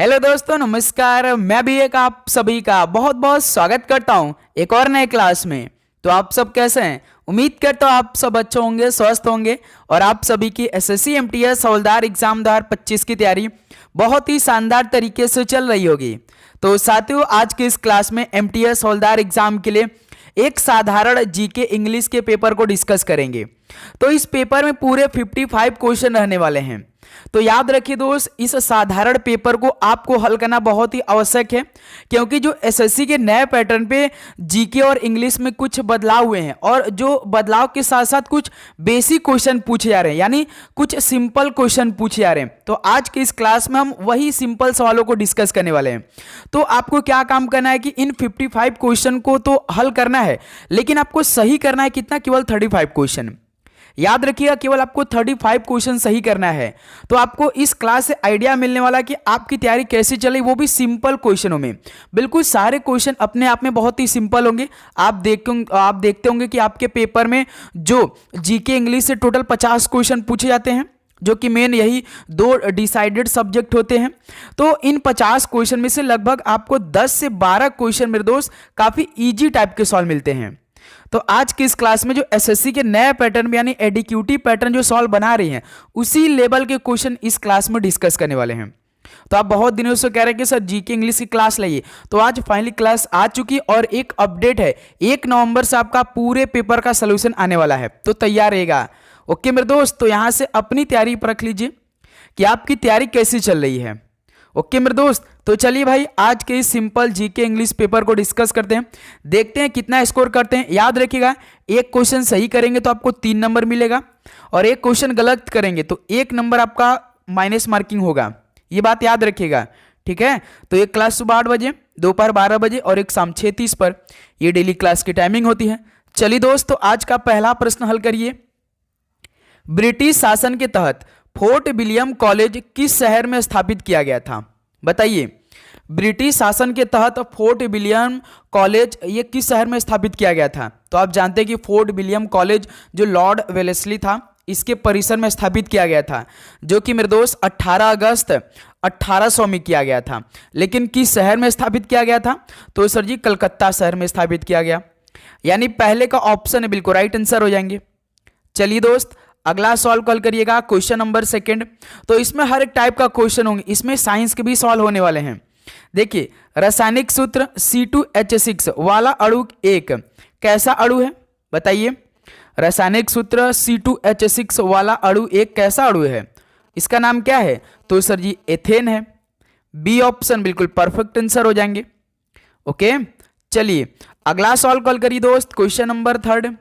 Hello दोस्तों, नमस्कार। मैं भी एक आप सभी का बहुत बहुत स्वागत करता हूं एक और नए क्लास में। तो आप सब कैसे हैं? उम्मीद करता हूं आप सब अच्छे होंगे, स्वस्थ होंगे और आप सभी की एसएससी एमटीएस हवलदार एग्जाम 2025 की तैयारी बहुत ही शानदार तरीके से चल रही होगी। तो साथियों, आज के इस क्लास में एमटीएस हवलदार एग्जाम के लिए एक साधारण जीके इंग्लिश के पेपर को डिस्कस करेंगे। तो इस पेपर में पूरे 55 क्वेश्चन रहने वाले हैं। तो याद रखिए दोस्त, इस साधारण पेपर को आपको हल करना बहुत ही आवश्यक है, क्योंकि जो एसएससी के नए पैटर्न पे जीके और इंग्लिश में कुछ बदलाव हुए हैं और जो बदलाव के साथ साथ कुछ बेसिक क्वेश्चन पूछे जा रहे हैं, यानी कुछ सिंपल क्वेश्चन पूछे जा रहे हैं। तो आज के इस क्लास में हम वही सिंपल सवालों को डिस्कस करने वाले हैं। तो आपको क्या काम करना है कि इन 55 क्वेश्चन को तो हल करना है, लेकिन आपको सही करना है कितना? केवल 35 क्वेश्चन। याद रखिएगा, केवल आपको 35 क्वेश्चन सही करना है। तो आपको इस क्लास से आइडिया मिलने वाला कि आपकी तैयारी कैसे चले, वो भी सिंपल क्वेश्चनों में। बिल्कुल सारे क्वेश्चन अपने आप में बहुत ही सिंपल होंगे। आप देखते होंगे कि आपके पेपर में जो जीके इंग्लिश से टोटल 50 क्वेश्चन पूछे जाते हैं, जो कि मेन यही दो डिसाइडेड सब्जेक्ट होते हैं। तो इन 50 क्वेश्चन में से लगभग आपको 10 से 12 क्वेश्चन मेरे दोस्त काफी इजी टाइप के सॉल्व मिलते हैं। तो आज की इस क्लास में जो एसएससी के नए पैटर्न में यानी एडीक्यूटी पैटर्न जो सॉल्व बना रही हैं, उसी लेवल के क्वेश्चन इस क्लास में डिस्कस करने वाले हैं। तो आप बहुत दिनों से कह रहे हैं कि सर जीके इंग्लिश की क्लास लाइए, तो आज फाइनली क्लास आ चुकी और एक अपडेट है, 1 नवंबर से आपका पूरे पेपर का सोल्यूशन आने वाला है। तो तैयार रहेगा। ओके मेरे दोस्त, तो यहां से अपनी तैयारी परख लीजिए कि आपकी तैयारी कैसी चल रही है। ओके मेरे दोस्त, तो चलिए भाई आज के इस सिंपल जीके इंग्लिश पेपर को डिस्कस करते हैं, देखते हैं कितना स्कोर करते हैं। याद रखिएगा, एक क्वेश्चन सही करेंगे तो आपको 3 नंबर मिलेगा और एक क्वेश्चन गलत करेंगे तो 1 नंबर आपका माइनस मार्किंग होगा। ये बात याद रखिएगा, ठीक है? तो एक क्लास सुबह 8 बजे, दोपहर 12 बजे और एक शाम 6:30 पर, ये डेली क्लास की टाइमिंग होती है। चलिए दोस्त, तो आज का पहला प्रश्न हल करिए। ब्रिटिश शासन के तहत फोर्ट विलियम कॉलेज किस शहर में स्थापित किया गया था? बताइए, ब्रिटिश शासन के तहत फोर्ट विलियम कॉलेज ये किस शहर में स्थापित किया गया था? तो आप जानते हैं कि फोर्ट विलियम कॉलेज जो लॉर्ड वेलेस्ली था, इसके परिसर में स्थापित किया गया था, जो कि मेरे दोस्त 18 अगस्त 1800 में किया गया था। लेकिन किस शहर में स्थापित किया गया था? तो सर जी कलकत्ता शहर में स्थापित किया गया, यानी पहले का ऑप्शन है बिल्कुल राइट आंसर हो जाएंगे। चलिए दोस्त, अगला सॉल्व कल करिएगा, क्वेश्चन नंबर 2। तो इसमें हर एक टाइप का क्वेश्चन होंगे, इसमें साइंस के भी सॉल्व होने वाले हैं। देखिए, रासायनिक सूत्र C2H6 वाला अणु एक कैसा अणु है? बताइए, रासायनिक सूत्र C2H6 वाला अणु एक कैसा अणु है? इसका नाम क्या है? तो सर जी एथेन है। बी ऑप्शन बिल्कुल परफेक्ट आंसर हो जाएंगे। ओके, चलिए अगला सॉल्व कल करिए दोस्त, क्वेश्चन नंबर 3।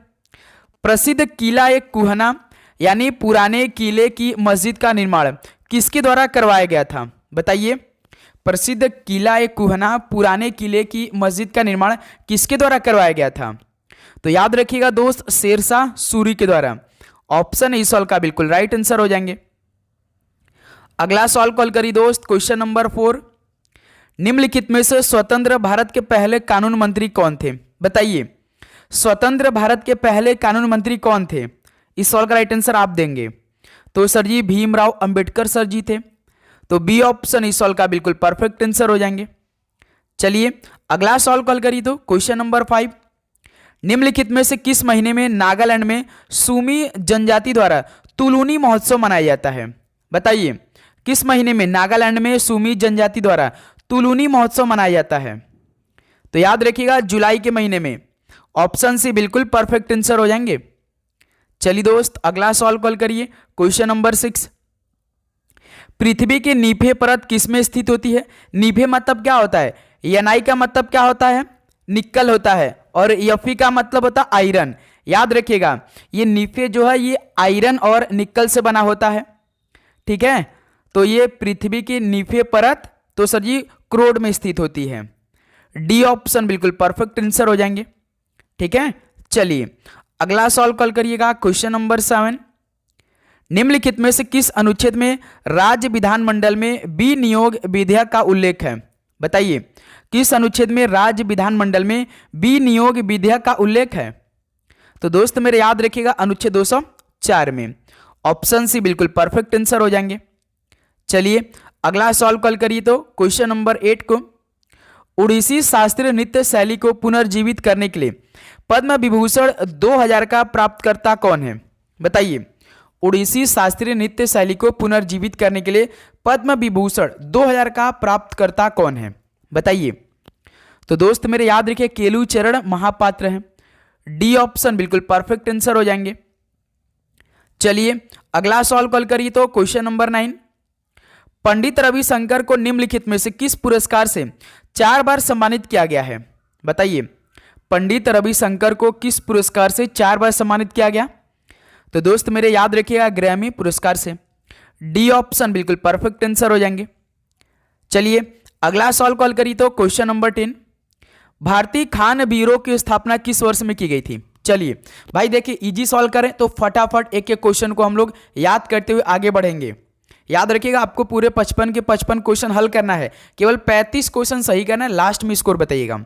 प्रसिद्ध किला एक कुहना यानी पुराने किले की मस्जिद का निर्माण किसके द्वारा करवाया गया था? बताइए, प्रसिद्ध किला एक कुहना पुराने किले की मस्जिद का निर्माण किसके द्वारा करवाया गया था? तो याद रखिएगा दोस्त, शेरशाह सूरी के द्वारा। ऑप्शन इस सॉल्व का बिल्कुल राइट आंसर हो जाएंगे। अगला सॉल्व कॉल करिए दोस्त, क्वेश्चन नंबर 4। निम्नलिखित में से स्वतंत्र भारत के पहले कानून मंत्री कौन थे? बताइए, स्वतंत्र भारत के पहले कानून मंत्री कौन थे? इस सवाल का राइट आंसर आप देंगे। तो सर जी भीमराव अंबेडकर सर जी थे। तो बी ऑप्शन इस सवाल का बिल्कुल परफेक्ट आंसर हो जाएंगे। चलिए अगला सवाल कॉल करिए, तो क्वेश्चन नंबर 5। निम्नलिखित में से किस महीने में नागालैंड में सूमी जनजाति द्वारा तुलूनी महोत्सव मनाया जाता है? बताइए, किस महीने में नागालैंड में सूमी जनजाति द्वारा तुलूनी महोत्सव मनाया जाता है? तो याद रखिएगा, जुलाई के महीने में। ऑप्शन सी बिल्कुल परफेक्ट आंसर हो जाएंगे। चलिए दोस्त, अगला सवाल कॉल करिए, क्वेश्चन नंबर 6। पृथ्वी की नीफे परत किसमें स्थित होती है? नीफे मतलब क्या होता है? Ni का मतलब क्या होता है? निक्कल होता है, और Fe का मतलब होता है आयरन। याद रखिएगा, ये नीफे जो है ये आयरन और निक्कल से बना होता है, ठीक है? तो ये पृथ्वी की नीफे परत तो सर जी क्रोड में स्थित होती है। डी ऑप्शन बिल्कुल परफेक्ट आंसर हो जाएंगे, ठीक है? चलिए अगला सॉल्व कॉल करिएगा, क्वेश्चन नंबर 7। निम्नलिखित में से किस अनुच्छेद में राज्य विधानमंडल में विनियोग विधेयक का उल्लेख है? बताइए, किस अनुच्छेद में राज्य विधानमंडल में विनियोग विधेयक का उल्लेख है? तो दोस्त मेरे याद रखिएगा, अनुच्छेद 204 में। ऑप्शन सी बिल्कुल परफेक्ट आंसर हो जाएंगे। चलिए अगला सॉल्व कल करिए तो क्वेश्चन नंबर 8 को, उड़ीसी शास्त्रीय नृत्य शैली को पुनर्जीवित करने के लिए पद्म विभूषण 2000 का प्राप्तकर्ता कौन है? बताइए। उड़ीसी शास्त्रीय नृत्य शैली को पुनर्जीवित करने के लिए पद्म विभूषण 2000 का प्राप्तकर्ता कौन है? बताइए। तो दोस्त मेरे याद रखिए केलू चरण महापात्र हैं। डी ऑप्शन बिल्कुल परफेक्ट आंसर हो जाएंगे। चलिए अगला सॉल्व कल करिए तो क्वेश्चन नंबर 9, पंडित रविशंकर को निम्नलिखित में से किस पुरस्कार से 4 बार सम्मानित किया गया है? बताइए। पंडित रविशंकर को किस पुरस्कार से 4 बार सम्मानित किया गया? तो दोस्त मेरे याद रखिएगा ग्रैमी पुरस्कार से। डी ऑप्शन बिल्कुल परफेक्ट आंसर हो जाएंगे। चलिए अगला सॉल्व कॉल करिए तो क्वेश्चन नंबर 10, भारतीय खान ब्यूरो की स्थापना किस वर्ष में की गई थी? चलिए भाई देखिए इजी सॉल्व करें तो फटाफट एक एक क्वेश्चन को हम लोग याद करते हुए आगे बढ़ेंगे। याद रखिएगा आपको पूरे 55 के 55 क्वेश्चन हल करना है, केवल 35 क्वेश्चन सही करना है, लास्ट में स्कोर बताइएगा।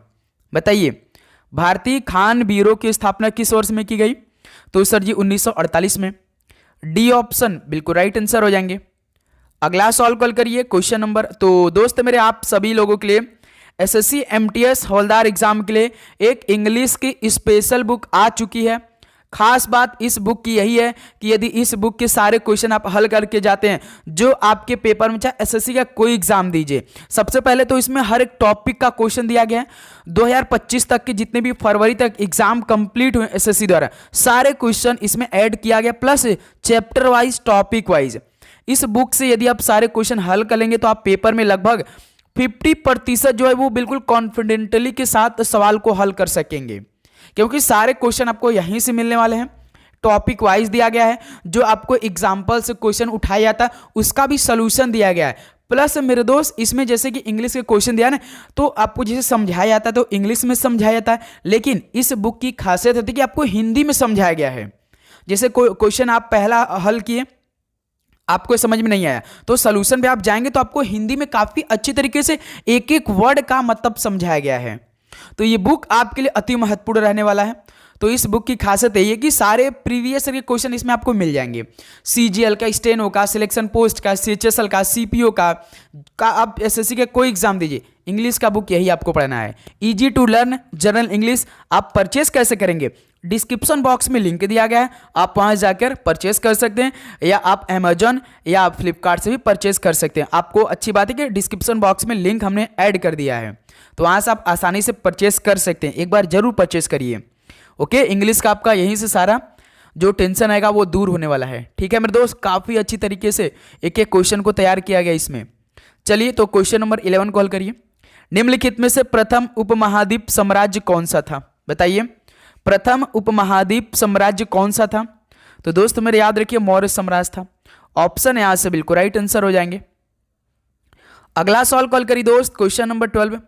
बताइए भारतीय खान ब्यूरो की स्थापना किस वर्ष में की गई? तो सर जी 1948 में। डी ऑप्शन बिल्कुल राइट आंसर हो जाएंगे। अगला सॉल्व कल करिए क्वेश्चन नंबर, तो दोस्त मेरे आप सभी लोगों के लिए एसएससी एमटीएस हवलदार एग्जाम के लिए एक इंग्लिश की स्पेशल बुक आ चुकी है। खास बात इस बुक की यही है कि यदि इस बुक के सारे क्वेश्चन आप हल करके जाते हैं जो आपके पेपर में, चाहे एसएससी का कोई एग्जाम दीजिए, सबसे पहले तो इसमें हर एक टॉपिक का क्वेश्चन दिया गया है। 2025 तक के जितने भी फरवरी तक एग्जाम कंप्लीट हुए एसएससी द्वारा सारे क्वेश्चन इसमें ऐड किया गया, plus chapter wise topic wise. इस बुक से यदि आप सारे क्वेश्चन हल कर लेंगे तो आप पेपर में लगभग 50% जो है वो बिल्कुल कॉन्फिडेंटली के साथ सवाल को हल कर सकेंगे, क्योंकि सारे क्वेश्चन आपको यहीं से मिलने वाले हैं। टॉपिक वाइज दिया गया है, जो आपको एग्जाम्पल से क्वेश्चन उठाया जाता है उसका भी सोल्यूशन दिया गया है। प्लस मेरे दोस्त इसमें जैसे कि इंग्लिश के क्वेश्चन दिया ना, तो आपको जैसे समझाया जाता है तो इंग्लिश में समझाया जाता है, लेकिन इस बुक की खासियत होती है कि आपको हिंदी में समझाया गया है। जैसे कोई क्वेश्चन आप पहला हल किए, आपको समझ में नहीं आया तो सोल्यूशन पे आप जाएंगे तो आपको हिंदी में काफी अच्छी तरीके से एक एक वर्ड का मतलब समझाया गया है। तो ये बुक आपके लिए अति महत्वपूर्ण रहने वाला है। तो इस बुक की खासियत है कि सारे प्रीवियस के क्वेश्चन इसमें आपको मिल जाएंगे। सीजीएल का, स्टेनो का, सिलेक्शन पोस्ट का, सीएचएसएल का, सीपीओ का आप एसएससी का कोई एग्जाम दीजिए, इंग्लिश का बुक यही आपको पढ़ना है। Easy to learn general English. आप परचेस कैसे करेंगे? डिस्क्रिप्शन बॉक्स में लिंक दिया गया है, आप वहां जाकर परचेस कर सकते हैं, या आप अमेजॉन या आप फ्लिपकार्ट से भी परचेस कर सकते हैं। आपको अच्छी बात है कि डिस्क्रिप्शन बॉक्स में लिंक हमने ऐड कर दिया है, तो वहां से आप आसानी से परचेस कर सकते हैं। एक बार जरूर परचेस करिए। ओके, इंग्लिश का आपका यहीं से सारा जो टेंशन आएगा वो दूर होने वाला है। ठीक है मेरे दोस्त, काफी अच्छी तरीके से एक एक क्वेश्चन को तैयार किया गया इसमें। चलिए तो क्वेश्चन नंबर 11 को हल करिए। निम्नलिखित में से प्रथम उपमहाद्वीप साम्राज्य कौन सा था? बताइए प्रथम उपमहाद्वीप साम्राज्य कौन सा था? तो दोस्त मेरे याद रखिए मौर्य साम्राज्य था। ऑप्शन यहां से बिल्कुल राइट आंसर हो जाएंगे। अगला सवाल कॉल करिए दोस्त क्वेश्चन नंबर 12।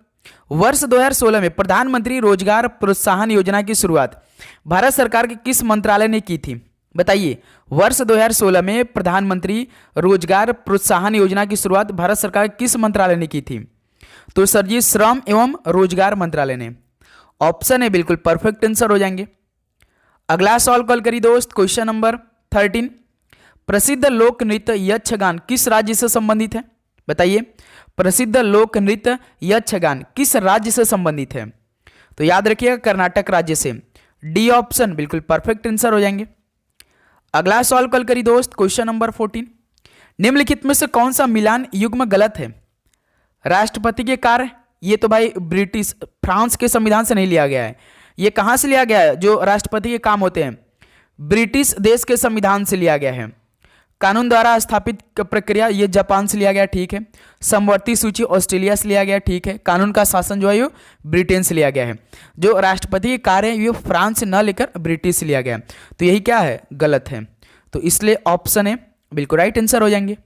वर्ष 2016 में प्रधानमंत्री रोजगार प्रोत्साहन योजना की शुरुआत भारत सरकार के किस मंत्रालय ने की थी? बताइए वर्ष 2016 में प्रधानमंत्री रोजगार प्रोत्साहन योजना की शुरुआत भारत सरकार किस मंत्रालय ने की थी? तो सर जी श्रम एवं रोजगार मंत्रालय ने। ऑप्शन है बिल्कुल परफेक्ट आंसर हो जाएंगे। अगला सवाल कॉल करिए दोस्त क्वेश्चन नंबर 13। प्रसिद्ध लोक नृत्य यक्षगान किस राज्य से संबंधित है? बताइए प्रसिद्ध लोक नृत्य यक्षगान किस राज्य से संबंधित है? तो याद रखिएगा कर्नाटक राज्य से। डी ऑप्शन बिल्कुल परफेक्ट आंसर हो जाएंगे। अगला सवाल कॉल करिए दोस्त क्वेश्चन नंबर 14। निम्नलिखित में से कौन सा मिलान युग्म गलत है? राष्ट्रपति के कार्य, ये तो भाई ब्रिटिश फ्रांस के संविधान से नहीं लिया गया है। ये कहां से लिया गया है? जो राष्ट्रपति के काम होते हैं ब्रिटिश देश के संविधान से लिया गया है। कानून द्वारा स्थापित प्रक्रिया ये जापान से लिया गया, ठीक है। समवर्ती सूची ऑस्ट्रेलिया से लिया गया, ठीक है। कानून का शासन जो है वो ब्रिटेन से लिया गया है। जो राष्ट्रपति के कार्य है ये फ्रांस से न लेकर ब्रिटिश से लिया गया, तो यही क्या है? गलत है। तो इसलिए ऑप्शन है बिल्कुल राइट आंसर हो जाएंगे।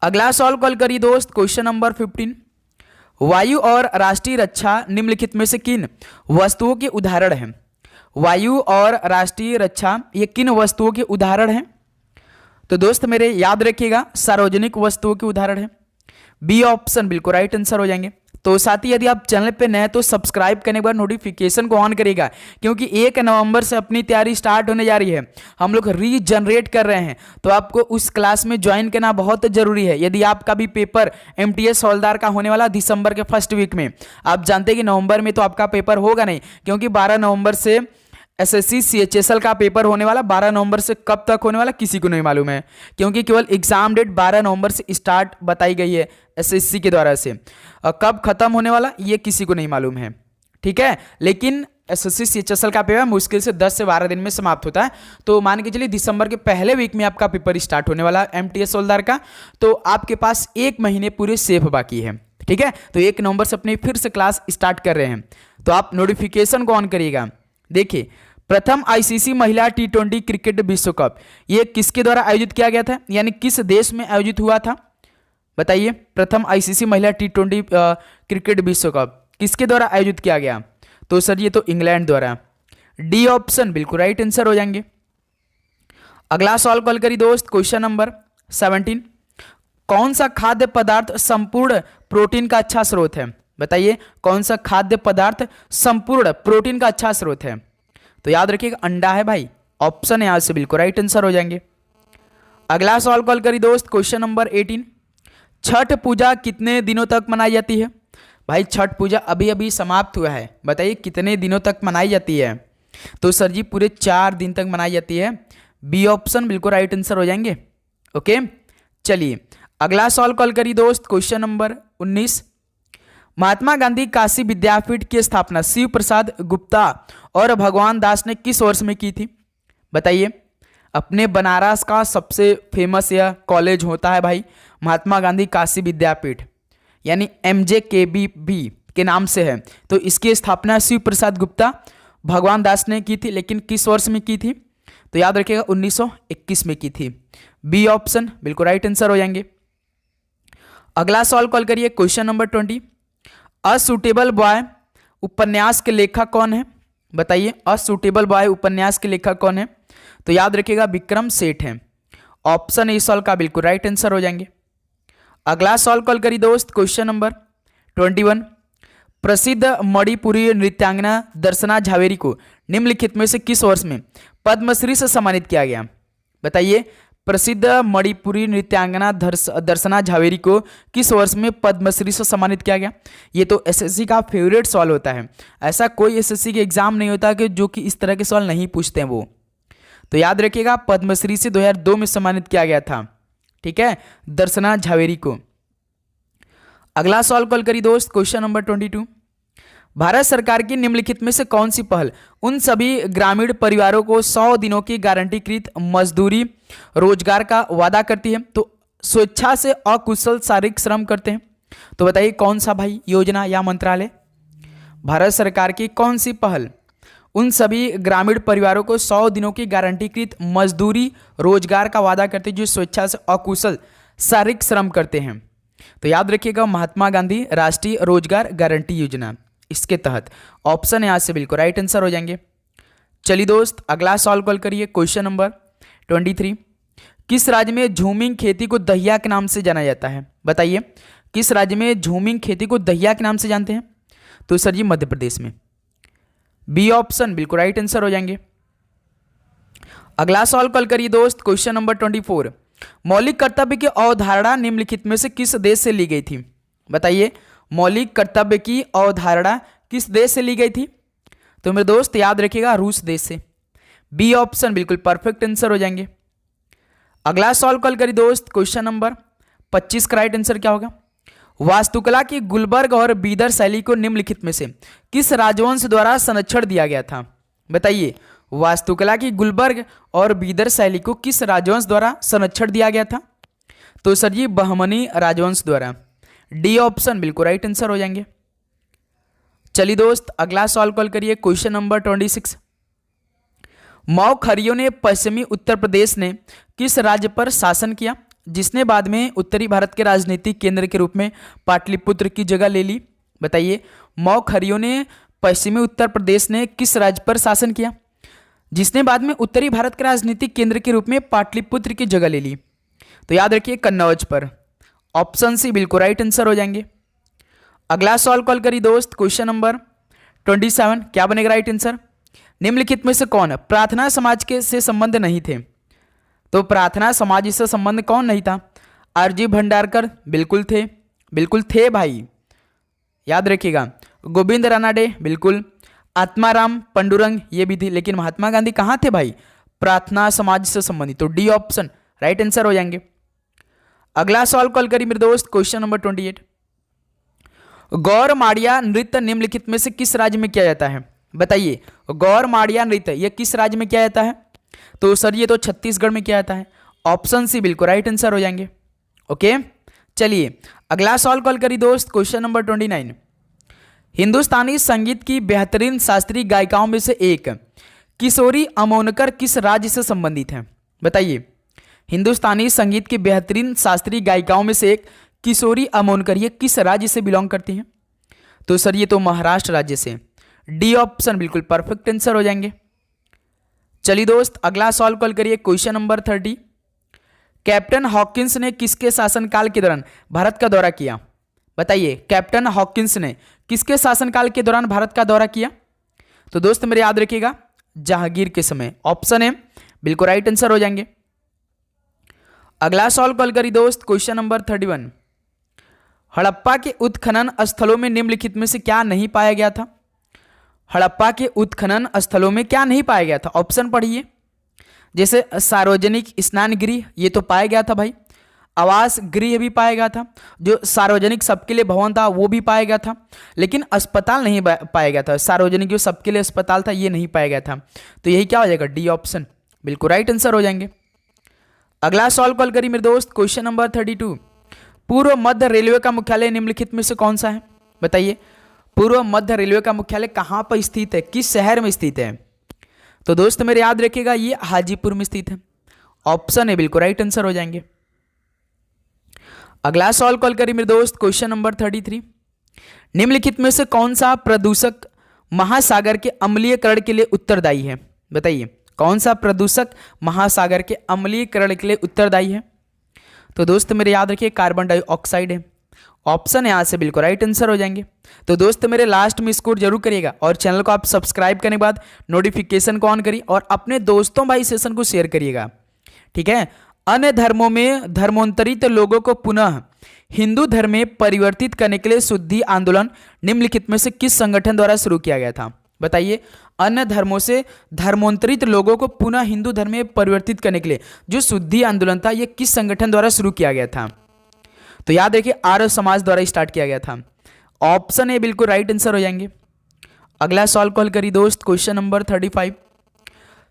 अगला सवाल कॉल करिए दोस्त क्वेश्चन नंबर 15। वायु और राष्ट्रीय रक्षा निम्नलिखित में से किन वस्तुओं के उदाहरण हैं? वायु और राष्ट्रीय रक्षा ये किन वस्तुओं के उदाहरण हैं? तो दोस्त मेरे याद रखिएगा सार्वजनिक वस्तुओं के उदाहरण है। बी ऑप्शन बिल्कुल राइट आंसर हो जाएंगे। तो साथ ही यदि आप चैनल पे नए हैं तो सब्सक्राइब करने के बाद नोटिफिकेशन को ऑन करिएगा, क्योंकि 1 नवंबर से अपनी तैयारी स्टार्ट होने जा रही है। हम लोग रीजनरेट कर रहे हैं, तो आपको उस क्लास में ज्वाइन करना बहुत जरूरी है। यदि आपका भी पेपर MTS हवलदार का होने वाला दिसंबर के फर्स्ट वीक में, आप जानते हैं कि नवंबर में तो आपका पेपर होगा नहीं, क्योंकि 12 नवंबर से SSC CHSL का पेपर होने वाला। 12 नवंबर से कब तक होने वाला किसी को नहीं मालूम है, क्योंकि केवल एग्जाम डेट 12 नवंबर से स्टार्ट बताई गई है SSC के द्वारा से। कब खत्म होने वाला ये किसी को नहीं मालूम है, ठीक है। लेकिन SSC CHSL का पेपर मुश्किल से 10 से 12 दिन में समाप्त होता है। तो मान के चलिए दिसंबर के पहले वीक में आपका पेपर स्टार्ट होने वाला MTS हवलदार का, तो आपके पास 1 महीने पूरे सेफ बाकी है, ठीक है। तो 1 नवंबर से अपनी फिर से क्लास स्टार्ट कर रहे हैं, तो आप नोटिफिकेशन को ऑन करिएगा। देखिए, प्रथम ICC महिला T20 क्रिकेट विश्व कप ये किसके द्वारा आयोजित किया गया था, यानी किस देश में आयोजित हुआ था, बताइए। प्रथम ICC महिला T20 क्रिकेट विश्व कप किसके द्वारा आयोजित किया गया, तो सर ये तो इंग्लैंड द्वारा। डी ऑप्शन बिल्कुल राइट आंसर हो जाएंगे। अगला सवाल कॉल करिए दोस्त, क्वेश्चन नंबर 17। कौन सा खाद्य पदार्थ संपूर्ण प्रोटीन का अच्छा स्रोत है, बताइए। कौन सा खाद्य पदार्थ संपूर्ण प्रोटीन का अच्छा स्रोत है, तो याद रखिएगा अंडा है भाई। ऑप्शन यहां से बिल्कुल राइट आंसर हो जाएंगे। अगला सवाल कॉल करिए दोस्त, क्वेश्चन नंबर 18। छठ पूजा कितने दिनों तक मनाई जाती है, भाई। छठ पूजा अभी अभी समाप्त हुआ है, बताइए कितने दिनों तक मनाई जाती है, तो सर जी पूरे 4 दिन तक मनाई जाती है। बी ऑप्शन बिल्कुल राइट आंसर हो जाएंगे। ओके, चलिए अगला सवाल कॉल करिए दोस्त, क्वेश्चन नंबर 19। महात्मा गांधी काशी विद्यापीठ की स्थापना शिव प्रसाद गुप्ता और भगवान दास ने किस वर्ष में की थी, बताइए। अपने बनारस का सबसे फेमस यह कॉलेज होता है भाई महात्मा गांधी काशी विद्यापीठ, यानी MJKBB के नाम से है। तो इसकी स्थापना शिव प्रसाद गुप्ता भगवान दास ने की थी, लेकिन किस वर्ष में की थी, तो याद रखिएगा 1921 में की थी। बी ऑप्शन बिल्कुल राइट आंसर हो जाएंगे। अगला सवाल कॉल करिए, क्वेश्चन नंबर 20। असूटेबल बॉय उपन्यास के लेखक कौन है, बताइए। असूटेबल बॉय उपन्यास के लेखक कौन है, तो याद रखिएगा विक्रम सेठ है। ऑप्शन इस सवाल का बिल्कुल राइट आंसर हो जाएंगे। अगला सवाल कॉल करिए दोस्त, क्वेश्चन नंबर 21। प्रसिद्ध मणिपुरी नृत्यांगना दर्शना झावेरी को निम्नलिखित में से किस वर्ष में पद्मश्री से सम्मानित किया गया, बताइए। प्रसिद्ध मणिपुरी नृत्यांगना दर्शना झावेरी को किस वर्ष में पद्मश्री से सम्मानित किया गया। ये तो SSC का फेवरेट सवाल होता है, ऐसा कोई SSC के एग्जाम नहीं होता कि जो कि इस तरह के सवाल नहीं पूछते हैं वो। तो याद रखिएगा पद्मश्री से 2002 में सम्मानित किया गया था, ठीक है, दर्शना झावेरी को। अगला सवाल कॉल करिए दोस्त, क्वेश्चन नंबर 22। भारत सरकार की निम्नलिखित में से कौन सी पहल उन सभी ग्रामीण परिवारों को 100 दिनों की गारंटीकृत मजदूरी रोजगार का वादा करती है, तो स्वेच्छा से अकुशल शारीरिक श्रम करते हैं, तो बताइए कौन सा भाई योजना या मंत्रालय। भारत सरकार की कौन सी पहल उन सभी ग्रामीण परिवारों को 100 दिनों की गारंटीकृत मजदूरी रोजगार का वादा करते हैं जो स्वेच्छा से अकुशल शारीरिक श्रम करते हैं, तो याद रखिएगा महात्मा गांधी राष्ट्रीय रोजगार गारंटी योजना, इसके तहत। ऑप्शन यहां से बिल्कुल राइट आंसर हो जाएंगे। चलिए दोस्त अगला सवाल कॉल करिए, क्वेश्चन नंबर 23। किस राज्य में झूमिंग खेती को दहिया के नाम से जाना जाता है, बताइए। किस राज्य में झूमिंग खेती को दहिया के नाम से जानते हैं, तो सर जी मध्य प्रदेश में। बी ऑप्शन बिल्कुल राइट आंसर हो जाएंगे। अगला सवाल कॉल करिए दोस्त, क्वेश्चन नंबर 24। मौलिक कर्तव्य की अवधारणा निम्नलिखित में से किस देश से ली गई थी, बताइए। मौलिक कर्तव्य की अवधारणा किस देश से ली गई थी, तो मेरे दोस्त याद रखिएगा रूस देश से। बी ऑप्शन बिल्कुल परफेक्ट आंसर हो जाएंगे। अगला सवाल कॉल करिए दोस्त, क्वेश्चन नंबर 25 का राइट आंसर क्या होगा। वास्तुकला की गुलबर्ग और बीदर शैली को निम्नलिखित में से किस राजवंश द्वारा संरक्षण दिया गया था, बताइए। वास्तुकला की गुलबर्ग और बीदर शैली को किस राजवंश द्वारा संरक्षण दिया गया था, तो सर जी बहमनी राजवंश द्वारा। डी ऑप्शन बिल्कुल राइट आंसर हो जाएंगे। चलिए दोस्त अगला सवाल कॉल करिए, क्वेश्चन नंबर 26। मौ खरियों ने पश्चिमी उत्तर प्रदेश ने किस राज्य पर शासन किया जिसने बाद में उत्तरी भारत के राजनीतिक केंद्र के रूप में पाटलिपुत्र की जगह ले ली, बताइए। मौ खरियों ने पश्चिमी उत्तर प्रदेश ने किस राज्य पर शासन किया जिसने बाद में उत्तरी भारत के राजनीतिक केंद्र के रूप में पाटलिपुत्र की जगह ले ली, तो याद रखिए कन्नौज पर। ऑप्शन सी बिल्कुल राइट आंसर हो जाएंगे। अगला सवाल कॉल करिए दोस्त, क्वेश्चन नंबर 27, क्या बनेगा राइट आंसर? निम्नलिखित में से कौन प्रार्थना समाज के से संबंध नहीं थे? तो प्रार्थना समाज से संबंध कौन नहीं था? आरजी भंडारकर बिल्कुल थे, बिल्कुल थे भाई, याद रखिएगा। गोविंद रानाडे बिल्कुल, आत्माराम पंडुरंग ये भी थी, लेकिन महात्मा गांधी कहाँ थे भाई? प्रार्थना समाज से संबंधित, तो डी ऑप्शन राइट आंसर हो जाएंगे। अगला सवाल कॉल करिए मेरे दोस्त, क्वेश्चन नंबर 28, गौर माड़िया नृत्य निम्नलिखित में से किस राज्य में किया जाता है? बताइए, गौर माड़िया नृत्य ये किस राज्य में किया जाता है? तो सर ये तो छत्तीसगढ़ में किया जाता है, ऑप्शन सी बिल्कुल राइट आंसर हो जाएंगे। ओके, चलिए अगला सवाल कॉल करिए दोस्त, क्वेश्चन नंबर 29, हिंदुस्तानी संगीत की बेहतरीन शास्त्रीय गायिकाओं में से एक किशोरी अमोनकर किस राज्य से संबंधित है? बताइए, हिंदुस्तानी संगीत की बेहतरीन शास्त्रीय गायिकाओं में से एक किशोरी अमोनकर ये किस राज्य से बिलोंग करती हैं? तो सर ये तो महाराष्ट्र राज्य से, डी ऑप्शन बिल्कुल परफेक्ट आंसर हो जाएंगे। चलिए दोस्त अगला सवाल कॉल करिए, क्वेश्चन नंबर 30, कैप्टन हॉकिंस ने किसके शासनकाल के दौरान भारत का दौरा किया? बताइए, कैप्टन हॉकिंस ने किसके शासनकाल के दौरान भारत का दौरा किया? तो दोस्त मेरे याद रखिएगा, जहांगीर के समय, ऑप्शन ए बिल्कुल राइट आंसर हो जाएंगे। अगला सवाल कॉल करिए दोस्त, क्वेश्चन नंबर 31, हड़प्पा के उत्खनन स्थलों में निम्नलिखित में से क्या नहीं पाया गया था? हड़प्पा के उत्खनन स्थलों में क्या नहीं पाया गया था? ऑप्शन पढ़िए, जैसे सार्वजनिक स्नान गृह ये तो पाया गया था भाई, आवास गृह भी पाया गया था, जो सार्वजनिक सबके लिए भवन था वो भी पाया गया था, लेकिन अस्पताल नहीं पाया गया था। सार्वजनिक जो सबके लिए अस्पताल था ये नहीं पाया गया था, तो यही क्या हो जाएगा? डी ऑप्शन बिल्कुल राइट आंसर हो जाएंगे। अगला सवाल कॉल करिए मेरे दोस्त, क्वेश्चन नंबर 32, पूर्व मध्य रेलवे का मुख्यालय निम्नलिखित में से कौन सा है? बताइए, पूर्व मध्य रेलवे का मुख्यालय कहाँ पर स्थित है, किस शहर में स्थित है? तो दोस्त मेरे याद रखिएगा, ये हाजीपुर में स्थित है, ऑप्शन है बिल्कुल राइट आंसर हो जाएंगे। अगला सवाल कॉल करिए मेरे दोस्त, क्वेश्चन नंबर 33, निम्नलिखित में से कौन सा प्रदूषक महासागर के अम्लीयकरण के लिए उत्तरदायी है? बताइए, कौन सा प्रदूषक महासागर के अम्लीयकरण के लिए उत्तरदायी है? तो दोस्त मेरे याद रखिए, कार्बन डाइऑक्साइड है, ऑप्शन यहाँ से बिल्कुल राइट आंसर हो जाएंगे। तो दोस्त मेरे लास्ट में स्कोर जरूर करिएगा, और चैनल को आप सब्सक्राइब करने के बाद नोटिफिकेशन को ऑन करिए और अपने दोस्तों भाई सेशन को शेयर करिएगा, ठीक है। अन्य धर्मों में धर्मांतरित लोगों को पुनः हिंदू धर्म में परिवर्तित करने के लिए शुद्धि आंदोलन निम्नलिखित में से किस संगठन द्वारा शुरू किया गया था? बताइए, अन्य धर्मों से धर्मांतरित लोगों को पुनः हिंदू धर्म में परिवर्तित करने के लिए जो शुद्धि आंदोलन था ये किस संगठन द्वारा शुरू किया गया था? तो याद रखिए, आर्य समाज द्वारा स्टार्ट किया गया था, ऑप्शन ए बिल्कुल राइट आंसर हो जाएंगे। अगला सवाल कॉल करिए दोस्त, क्वेश्चन नंबर 35,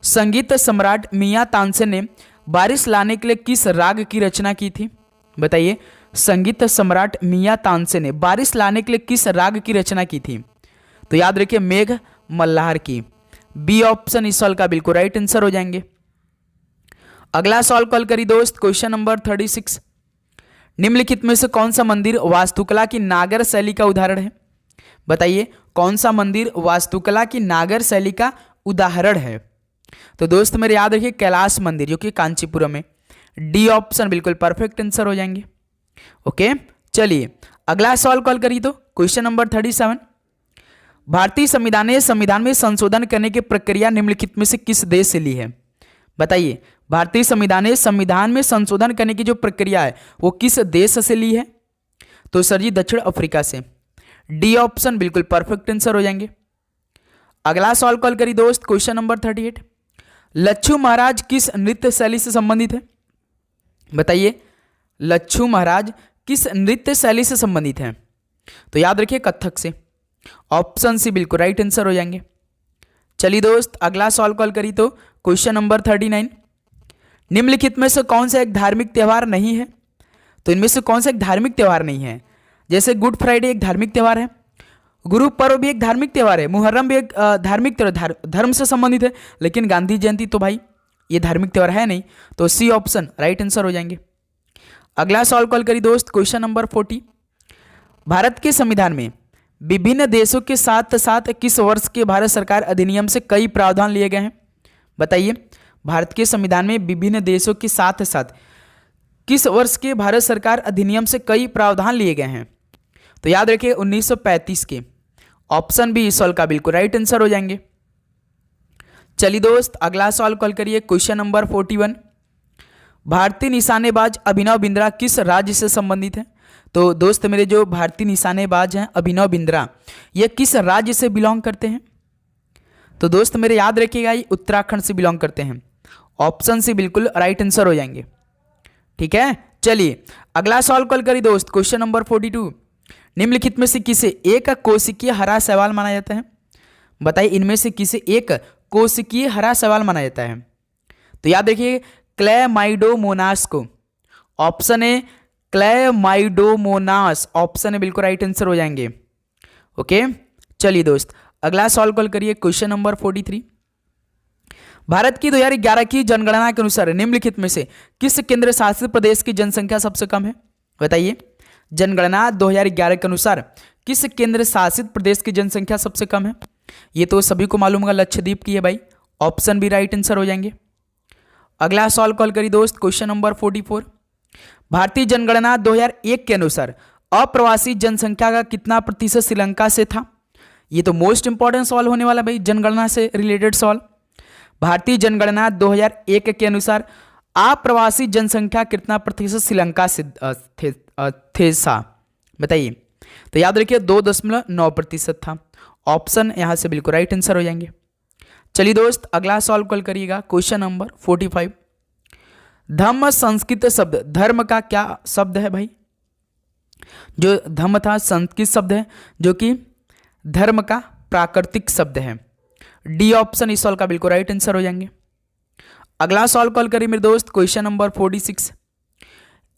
संगीत सम्राट मियां तानसेन ने बारिश लाने के लिए किस राग की रचना की थी? बताइए, संगीत सम्राट मियां तानसेन ने बारिश लाने के लिए किस राग की रचना की थी? तो याद रखिए, मेघ मल्हार की, बी ऑप्शन इस सवाल का बिल्कुल राइट आंसर हो जाएंगे। अगला सवाल कॉल करिए दोस्त, क्वेश्चन नंबर 36, निम्नलिखित में से कौन सा मंदिर वास्तुकला की नागर शैली का उदाहरण है? बताइए, कौन सा मंदिर वास्तुकला की नागर शैली का उदाहरण है? तो दोस्त मेरे याद रखिए, कैलाश मंदिर जो कि कांचीपुरम में, डी ऑप्शन बिल्कुल परफेक्ट आंसर हो जाएंगे। ओके, चलिए अगला सवाल कॉल करिए तो क्वेश्चन नंबर 37, भारतीय संविधान में संशोधन करने की प्रक्रिया निम्नलिखित में से किस देश से ली है? बताइए, भारतीय संविधान में संशोधन करने की जो प्रक्रिया है वो किस देश से ली है? तो सर जी दक्षिण अफ्रीका से, डी ऑप्शन बिल्कुल परफेक्ट आंसर हो जाएंगे। अगला सवाल कॉल करिए दोस्त, क्वेश्चन नंबर 38, लच्छू महाराज किस नृत्य शैली से संबंधित है? बताइए, लच्छू महाराज किस नृत्य शैली से संबंधित है? तो याद रखिए, कथक से, ऑप्शन सी बिल्कुल राइट आंसर हो जाएंगे। चलिए दोस्त अगला सवाल कॉल करिए तो क्वेश्चन नंबर 39, निम्नलिखित में से कौन सा एक धार्मिक त्यौहार नहीं है? तो इनमें से कौन सा एक धार्मिक त्यौहार नहीं है? जैसे गुड फ्राइडे एक धार्मिक त्यौहार है, गुरु पर्व भी एक धार्मिक त्यौहार है, मुहर्रम भी एक धार्मिक त्यौहार, धर्म से संबंधित है, लेकिन गांधी जयंती तो भाई ये धार्मिक त्यौहार है नहीं, तो सी ऑप्शन राइट आंसर हो जाएंगे। अगला सवाल कॉल करिए दोस्त, क्वेश्चन नंबर 40, भारत के संविधान में विभिन्न देशों के साथ साथ किस वर्ष के भारत सरकार अधिनियम से कई प्रावधान लिए गए हैं? बताइए, भारत के संविधान में विभिन्न देशों के साथ साथ किस वर्ष के भारत सरकार अधिनियम से कई प्रावधान लिए गए हैं? तो याद रखिए 1935 के। ऑप्शन बी इस सवाल का बिल्कुल राइट आंसर हो जाएंगे। चलिए दोस्त अगला सवाल कॉल करिए, क्वेश्चन नंबर 41। भारतीय निशानेबाज अभिनव बिंद्रा किस राज्य से संबंधित है? तो दोस्त मेरे जो भारतीय निशानेबाज हैं अभिनव बिंद्रा, ये किस राज्य से बिलोंग करते हैं? तो दोस्त मेरे याद रखिएगा ये उत्तराखंड से बिलोंग करते हैं। ऑप्शन सी बिल्कुल राइट आंसर हो जाएंगे। ठीक है, चलिए अगला सवाल कॉल करिए दोस्त, क्वेश्चन नंबर 42। निम्नलिखित में से किसे एक कोशिकीय हरा शैवाल माना जाता है? बताइए इनमें से किसे एक कोशिकीय हरा शैवाल माना जाता है? तो याद रखिए क्लैमाइडोमोनास को। Option A Chlamydomonas, option A बिल्कुल राइट आंसर हो जाएंगे। ओके, चलिए दोस्त अगला सवाल कॉल करिए, क्वेश्चन नंबर 43। भारत की 2011 की जनगणना के अनुसार निम्नलिखित में से किस केंद्र शासित प्रदेश की जनसंख्या सबसे कम है? बताइए जनगणना 2011 के अनुसार किस केंद्र शासित प्रदेश की जनसंख्या सबसे कम है? ये तो सभी को मालूम होगा, लक्षद्वीप की है भाई। ऑप्शन भी राइट आंसर हो जाएंगे। अगला सवाल कॉल करिए दोस्त, क्वेश्चन नंबर 44। भारतीय जनगणना 2001 के अनुसार अप्रवासी जनसंख्या का कितना प्रतिशत श्रीलंका से था? ये तो मोस्ट इंपॉर्टेंट सवाल होने वाला भाई, जनगणना से रिलेटेड सवाल। भारतीय जनगणना 2001 के अनुसार अप्रवासी जनसंख्या कितना प्रतिशत श्रीलंका से थे सा? बताइए। तो याद रखिए 2.9% था। ऑप्शन यहां से बिल्कुल राइट आंसर हो जाएंगे। चलिए दोस्त अगला सवाल कॉल करिएगा, क्वेश्चन नंबर 45। धम्म संस्कृत शब्द धर्म का क्या शब्द है भाई? जो धम्म था संस्कृत शब्द है जो कि धर्म का प्राकृतिक शब्द है। डी ऑप्शन इस सवाल का बिल्कुल राइट आंसर हो जाएंगे। अगला सवाल कॉल करिए मेरे दोस्त, क्वेश्चन नंबर 46।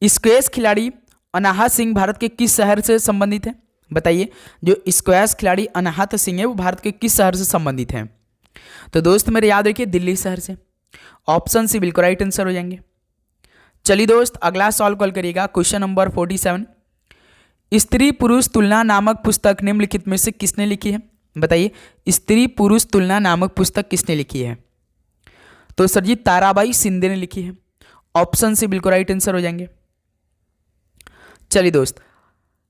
स्क्वैश खिलाड़ी अनाहत सिंह भारत के किस शहर से संबंधित है? बताइए जो स्क्वैश खिलाड़ी अनाहत सिंह है वो भारत के किस शहर से संबंधित है? तो दोस्त मेरे याद रखिए दिल्ली शहर से। ऑप्शन सी बिल्कुल राइट आंसर हो जाएंगे। चलिए दोस्त अगला सवाल कॉल करिएगा, क्वेश्चन नंबर 47। स्त्री पुरुष तुलना नामक पुस्तक निम्नलिखित में से किसने लिखी है? बताइए स्त्री पुरुष तुलना नामक पुस्तक किसने लिखी है? तो सर जी ताराबाई शिंदे ने लिखी है। ऑप्शन सी बिल्कुल राइट आंसर हो जाएंगे। चलिए दोस्त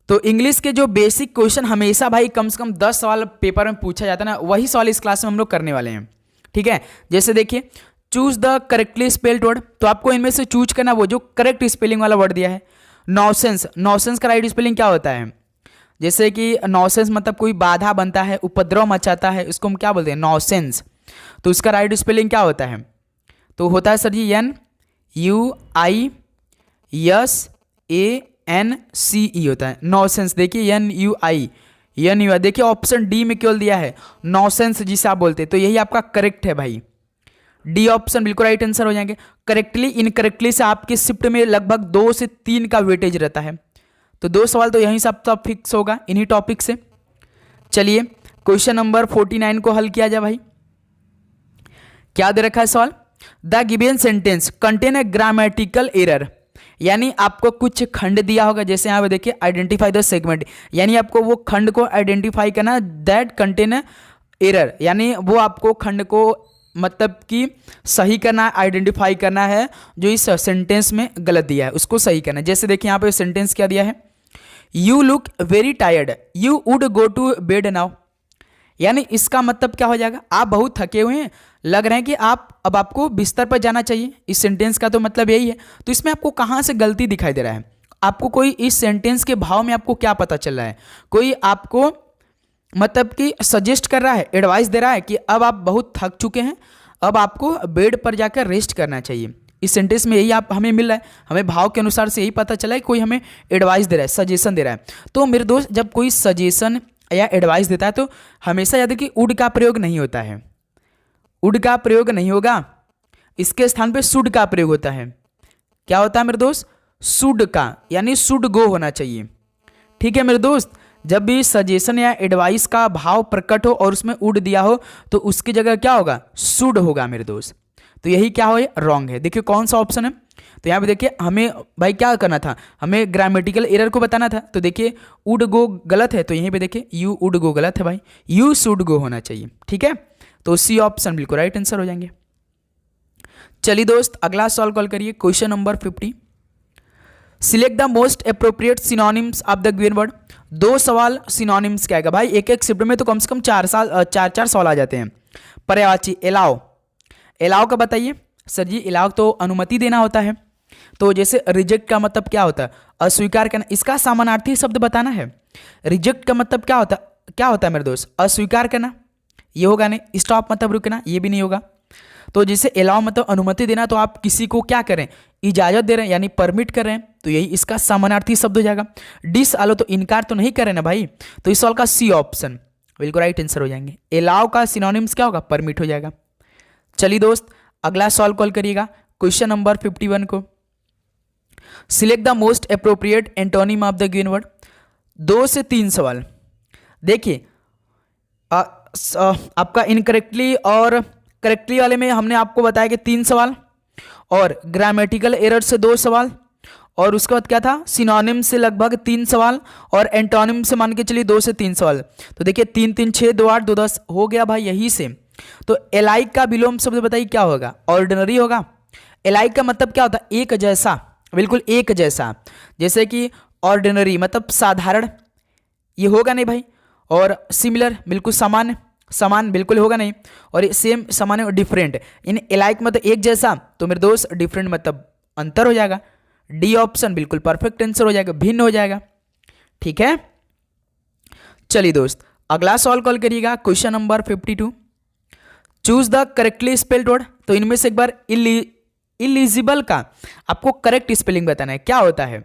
तो इंग्लिश के जो बेसिक क्वेश्चन हमेशा भाई कम से कम 10 सवाल पेपर में पूछा जाता है ना, वही सवाल इस क्लास में हम लोग करने वाले हैं। ठीक है, जैसे देखिए choose the correctly spelled word, तो आपको इनमें से चूज करना वो जो करेक्ट स्पेलिंग वाला वर्ड दिया है। नॉनसेंस, नॉनसेंस का राइट स्पेलिंग क्या होता है? जैसे कि नॉनसेंस मतलब कोई बाधा बनता है, उपद्रव मचाता है, इसको हम क्या बोलते हैं? नॉनसेंस। तो इसका राइट स्पेलिंग क्या होता है? तो होता है सर जी NUISANCE होता है नॉनसेंस। देखिए NUI देखिए ऑप्शन डी में केवल दिया है नॉनसेंस जिसे आप बोलते हैं, तो यही आपका करेक्ट है भाई। डी ऑप्शन बिल्कुल राइट आंसर हो जाएंगे। करेक्टली इनकरेक्टली से आपके शिफ्ट में लगभग 2 से 3 का वेटेज रहता है। तो 2 सवाल तो यहीं से आप सब फिक्स होगा इन्हीं टॉपिक से। चलिए क्वेश्चन नंबर 49 को हल किया जाए भाई। क्या दे रखा है सवाल? The given sentence contain a grammatical error, यानी आपको कुछ खंड दिया होगा, जैसे यहाँ पे देखिए आइडेंटिफाई द सेगमेंट, यानी आपको वो खंड को आइडेंटिफाई करना दैट कंटेन एरर, यानी वो आपको खंड को मतलब कि सही करना, आइडेंटिफाई करना है जो इस सेंटेंस में गलत दिया है उसको सही करना है। जैसे देखिए यहाँ पे सेंटेंस क्या दिया है, you look very tired you would go to bed now, यानी इसका मतलब क्या हो जाएगा? आप बहुत थके हुए हैं, लग रहे हैं कि अब आपको बिस्तर पर जाना चाहिए। इस सेंटेंस का तो मतलब यही है। तो इसमें आपको कहाँ से गलती दिखाई दे रहा है? आपको कोई इस सेंटेंस के भाव में आपको क्या पता चल रहा है? कोई आपको मतलब कि सजेस्ट कर रहा है, एडवाइस दे रहा है कि अब आप बहुत थक चुके हैं, अब आपको बेड पर जाकर रेस्ट करना चाहिए। इस सेंटेंस में यही आप हमें मिल रहा है, हमें भाव के अनुसार से यही पता चला है कोई हमें एडवाइस दे रहा है, सजेशन दे रहा है। तो मेरे दोस्त जब कोई सजेशन या एडवाइस देता है तो हमेशा याद रखिए वुड का प्रयोग नहीं होता है, वुड का प्रयोग नहीं होगा, इसके स्थान पे शुड का प्रयोग होता है। क्या होता है मेरे दोस्त? शुड का, यानी शुड गो होना चाहिए। ठीक है मेरे दोस्त, जब भी सजेशन या एडवाइस का भाव प्रकट हो और उसमें वुड दिया हो तो उसकी जगह क्या होगा? शुड होगा मेरे दोस्त। तो यही क्या हो, रॉन्ग है। देखिए कौन सा ऑप्शन है, तो यहाँ पे देखिए हमें भाई क्या करना था, हमें ग्रामेटिकल एरर को बताना था। तो देखिए वुड गो गलत है, तो यहीं पे देखिए यू वुड गो गलत है भाई, यू शुड गो होना चाहिए। ठीक है, तो सी ऑप्शन बिल्कुल राइट आंसर हो जाएंगे। चलिए दोस्त अगला सवाल कॉल करिए, question number 50। Select the most appropriate synonyms of the given word. 2 सवाल सिनोनिम्स क्या आएगा भाई, एक शिफ्ट में तो कम से कम 4 सवाल आ जाते हैं। पर्यायवाची एलाउ, एलाउ का बताइए सर जी। एलाउ तो अनुमति देना होता है। तो जैसे रिजेक्ट का मतलब क्या होता है, अस्वीकार करना, इसका समानार्थी शब्द बताना है। रिजेक्ट का मतलब क्या होता है मेरे दोस्त, अस्वीकार करना, ये होगा नहीं। स्टॉप मतलब रुकना, ये भी नहीं होगा। तो जैसे अलाउ मतलब अनुमति देना, तो आप किसी को क्या करें, इजाजत दे रहे हैं यानी परमिट कर रहे हैं, तो यही इसका समानार्थी शब्द हो जाएगा। डिस आलो तो इनकार तो नहीं कर रहे ना भाई, तो इस सवाल का सी ऑप्शन बिल्कुल राइट आंसर हो जाएंगे। अलाउ का सिनोनिम्स क्या होगा, परमिट हो जाएगा। चलिए दोस्त अगला सवाल कॉल करिएगा, क्वेश्चन नंबर 51 को। Select the most appropriate antonym of the given word. 2 से 3 सवाल। देखिए आपका इनकरेक्टली और करेक्टली वाले में हमने आपको बताया कि 3 सवाल, और ग्रामेटिकल एरर से 2 सवाल, और उसके बाद क्या था, सिनोनिम से लगभग 3 सवाल, और एंटोनिम से मान के चलिए 2 से 3 सवाल। तो देखिए 3 3 6 2 8 2 10 हो गया भाई यही से। तो एलाइक का विलोम शब्द बताइए क्या होगा, ऑर्डिनरी होगा। एलाइक का मतलब क्या होता है, एक जैसा, बिल्कुल एक जैसा। जैसे कि ऑर्डिनरी मतलब साधारण, ये होगा नहीं भाई। और सिमिलर बिल्कुल सामान्य, समान बिल्कुल होगा नहीं। और सेम समान और डिफरेंट, इन एलाइक मतलब एक जैसा, तो मेरे दोस्त डिफरेंट मतलब अंतर हो जाएगा। डी ऑप्शन बिल्कुल परफेक्ट आंसर हो जाएगा, भिन्न हो जाएगा। ठीक है, चलिए दोस्त अगला सवाल कॉल करिएगा, question number 52। Choose the correctly spelled word. तो इनमें से एक बार इलिजिबल का आपको करेक्ट स्पेलिंग बताना है, क्या होता है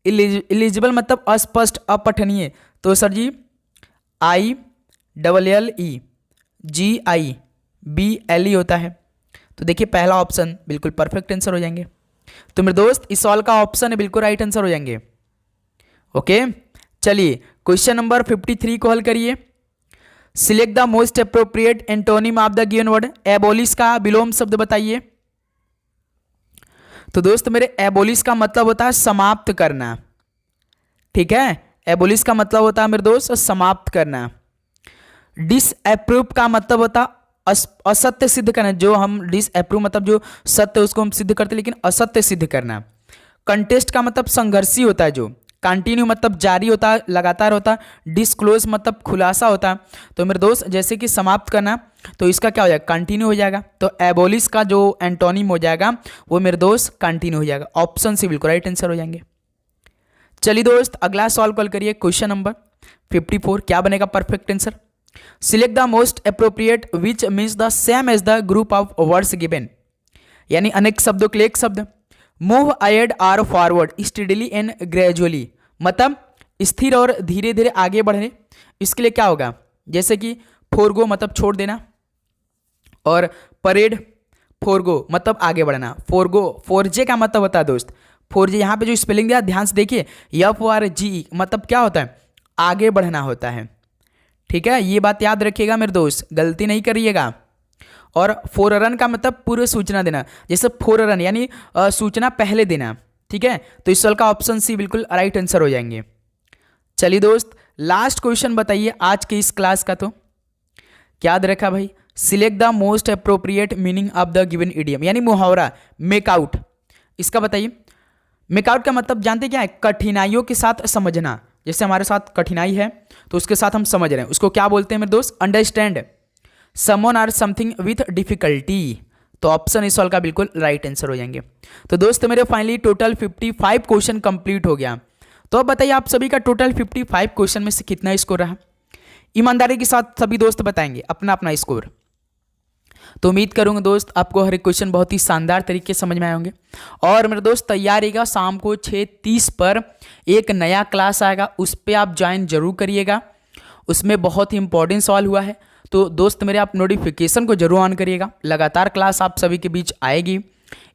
इलिजिबल मतलब अस्पष्ट, अपठनीय। तो सर जी ILLEGIBLE होता है। तो देखिए पहला ऑप्शन बिल्कुल परफेक्ट आंसर हो जाएंगे। तो मेरे दोस्त इस सवाल का ऑप्शन है बिल्कुल राइट आंसर हो जाएंगे। ओके, चलिए क्वेश्चन नंबर 53 को हल करिए। Select the most appropriate antonym of the given word. Abolish का विलोम शब्द बताइए। तो दोस्त मेरे एबोलिश का मतलब होता है समाप्त करना। ठीक है, एबोलिश का मतलब होता है मेरे दोस्त समाप्त करना। डिसअप्रूव का मतलब होता असत्य सिद्ध करना। जो हम डिसअप्रूव मतलब जो सत्य उसको हम सिद्ध करते लेकिन असत्य सिद्ध करना। कंटेस्ट का मतलब संघर्षी होता है जो। कंटिन्यू मतलब जारी होता है, लगातार होता है। डिस्क्लोज मतलब खुलासा होता है। तो मेरे दोस्त जैसे कि समाप्त करना, तो इसका क्या हो जाएगा, कंटिन्यू हो जाएगा। तो एबोलिश का जो एंटोनिम हो जाएगा वो मेरे दोस्त कंटिन्यू हो जाएगा। ऑप्शन सी बिल्कुल राइट आंसर हो जाएंगे। चलिए दोस्त अगला सवाल कॉल करिए, क्वेश्चन नंबर 54। क्या बनेगा perfect answer. Select the most appropriate which means the same as the group of words given. यानी अनेक शब्दों के लिए एक शब्द। Move ahead or forward steadily and gradually मतलब स्थिर और धीरे धीरे आगे बढ़ने। इसके लिए क्या होगा, जैसे कि फोरगो मतलब छोड़ देना, और परेड फोरगो मतलब आगे बढ़ना। फोरगो फोरजे का मतलब होता है दोस्त, फोरजे यहाँ पे जो स्पेलिंग दिया ध्यान से देखिए, FORGE मतलब क्या होता है, आगे बढ़ना होता है। ठीक है, ये बात याद रखिएगा मेरे दोस्त, गलती नहीं करिएगा। और फोररन का मतलब पूर्व सूचना देना, जैसे फोररन यानी सूचना पहले देना। ठीक है, तो इस सवाल का ऑप्शन सी बिल्कुल राइट आंसर हो जाएंगे। चलिए दोस्त लास्ट क्वेश्चन बताइए आज के इस क्लास का। तो क्या याद रखा भाई, select the most appropriate meaning of the given idiom, यानी मुहावरा मेकआउट। इसका बताइए। मेकआउट का मतलब जानते क्या है, कठिनाइयों के साथ समझना। जैसे हमारे साथ कठिनाई है तो उसके साथ हम समझ रहे हैं, उसको क्या बोलते हैं मेरे दोस्त, अंडरस्टैंड समवन और समथिंग विथ डिफिकल्टी। तो ऑप्शन इस सवाल का बिल्कुल राइट आंसर हो जाएंगे। तो दोस्त मेरे फाइनली टोटल 55 क्वेश्चन कंप्लीट हो गया। तो अब बताइए आप सभी का टोटल 55 क्वेश्चन में से कितना स्कोर रहा। ईमानदारी के साथ सभी दोस्त बताएंगे अपना अपना स्कोर। तो उम्मीद करूंगा दोस्त आपको हर एक क्वेश्चन बहुत ही शानदार तरीके से समझ में आए होंगे। और मेरे दोस्त तैयार रहिएगा, शाम को 6:30 पर एक नया क्लास आएगा, उस पर आप ज्वाइन जरूर करिएगा। उसमें बहुत ही इंपॉर्टेंट सवाल हुआ है। तो दोस्त मेरे आप नोटिफिकेशन को जरूर ऑन करिएगा। लगातार क्लास आप सभी के बीच आएगी,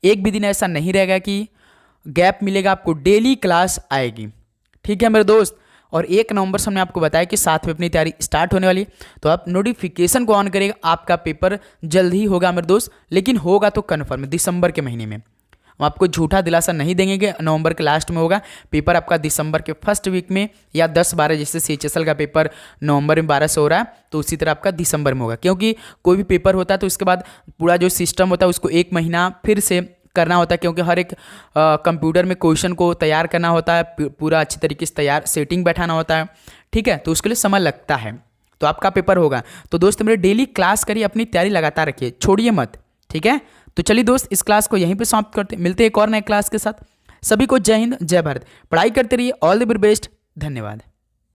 एक भी दिन ऐसा नहीं रहेगा कि गैप मिलेगा, आपको डेली क्लास आएगी। ठीक है मेरे दोस्त, और 1 नवंबर से हमने आपको बताया कि 7 में अपनी तैयारी स्टार्ट होने वाली। तो आप नोटिफिकेशन को ऑन करिएगा, आपका पेपर जल्द ही होगा मेरे दोस्त, लेकिन होगा तो कन्फर्म दिसंबर के महीने में। हम आपको झूठा दिलासा नहीं देंगे कि नवंबर के लास्ट में होगा पेपर। आपका दिसंबर के फर्स्ट वीक में या 10-12, जैसे CHSL का पेपर नवंबर में 12 से हो रहा है, तो उसी तरह आपका दिसंबर में होगा। क्योंकि कोई भी पेपर होता है तो उसके बाद पूरा जो सिस्टम होता है उसको 1 महीना फिर से करना होता है, क्योंकि हर एक कंप्यूटर में क्वेश्चन को तैयार करना होता है, पूरा अच्छी तरीके से तैयार सेटिंग बैठाना होता है, ठीक है। तो उसके लिए समय लगता है, तो आपका पेपर होगा। तो दोस्त मेरे डेली क्लास करिए, अपनी तैयारी लगातार रखिए, छोड़िए मत, ठीक है। तो चलिए दोस्त, इस क्लास को यहीं पे समाप्त करते, मिलते हैं एक और नए क्लास के साथ। सभी को जय हिंद, जय भारत, पढ़ाई करते रहिए, ऑल द वेरी बेस्ट, धन्यवाद।